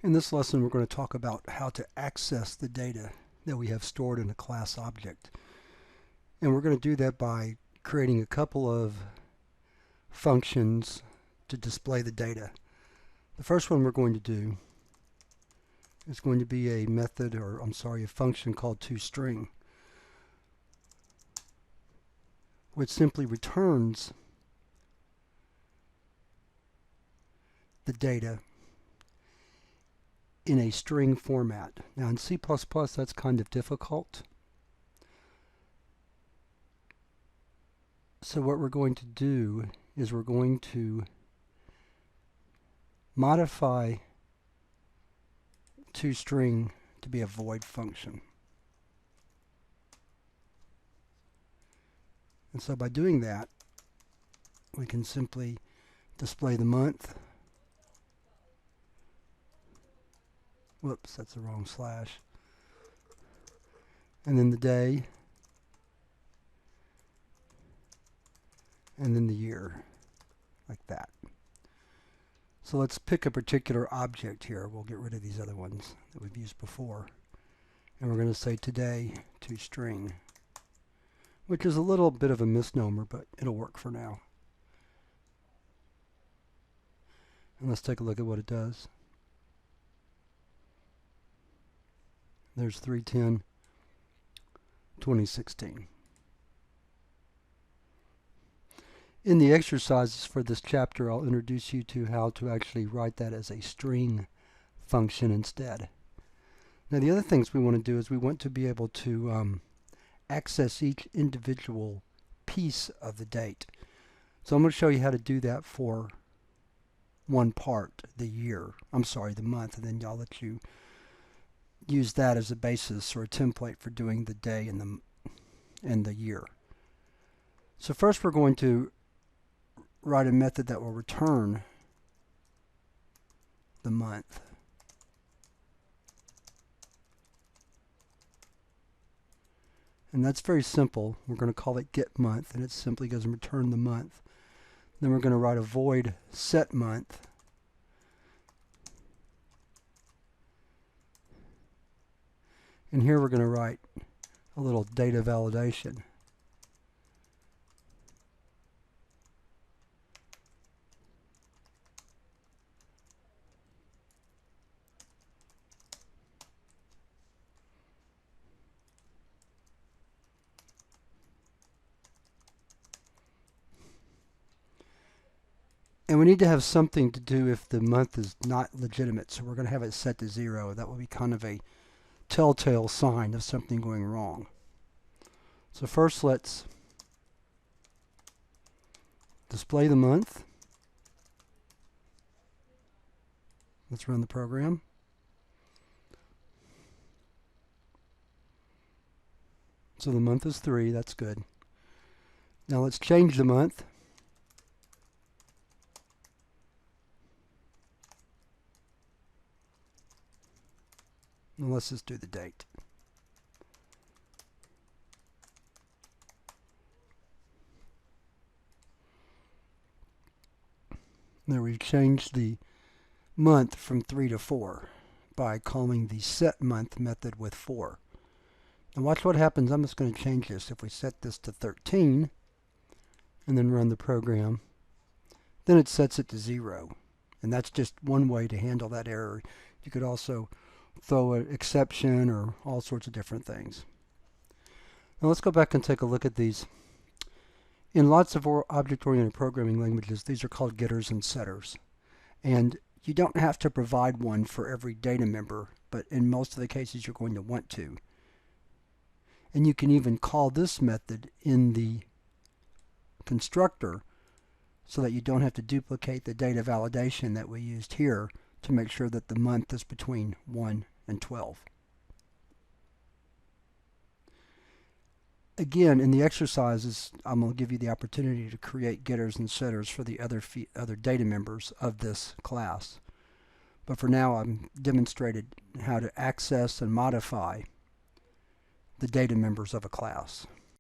In this lesson, we're going to talk about how to access the data that we have stored in a class object. And we're going to do that by creating a couple of functions to display the data. The first one we're going to do is going to be a method, or a function called toString, which simply returns the data in a string format. Now in C++, that's kind of difficult. So what we're going to do is we're going to modify toString to be a void function. And so by doing that, we can simply display the month. Whoops, that's the wrong slash. And then the day. And then the year, like that. So let's pick a particular object here. We'll get rid of these other ones that we've used before. And we're going to say today toString, which is a little bit of a misnomer, but it'll work for now. And let's take a look at what it does. There's 3/10/2016. In the exercises for this chapter, I'll introduce you to how to actually write that as a string function instead. Now the other things we want to do is we want to be able to access each individual piece of the date. So I'm going to show you how to do that for one part, the month, and then I'll let you use that as a basis or a template for doing the day and the year. So first we're going to write a method that will return the month. And that's very simple. We're going to call it getMonth, and it simply goes and return the month. Then we're going to write a void setMonth. And here we're going to write a little data validation. And we need to have something to do if the month is not legitimate, so we're going to have it set to 0. That will be kind of a telltale sign of something going wrong. So first let's display the month. Let's run the program. So the month is 3, that's good. Now let's change the month. And let's just do the date. There we've changed the month from 3 to 4 by calling the setMonth method with 4. Now watch what happens. I'm just going to change this. If we set this to 13 and then run the program, then it sets it to 0. And that's just one way to handle that error. You could also throw an exception or all sorts of different things. Now let's go back and take a look at these. In lots of object-oriented programming languages, these are called getters and setters. And you don't have to provide one for every data member, but in most of the cases you're going to want to. And you can even call this method in the constructor so that you don't have to duplicate the data validation that we used here to make sure that the month is between 1 and 12. Again, in the exercises, I'm going to give you the opportunity to create getters and setters for the other data members of this class. But for now, I've demonstrated how to access and modify the data members of a class.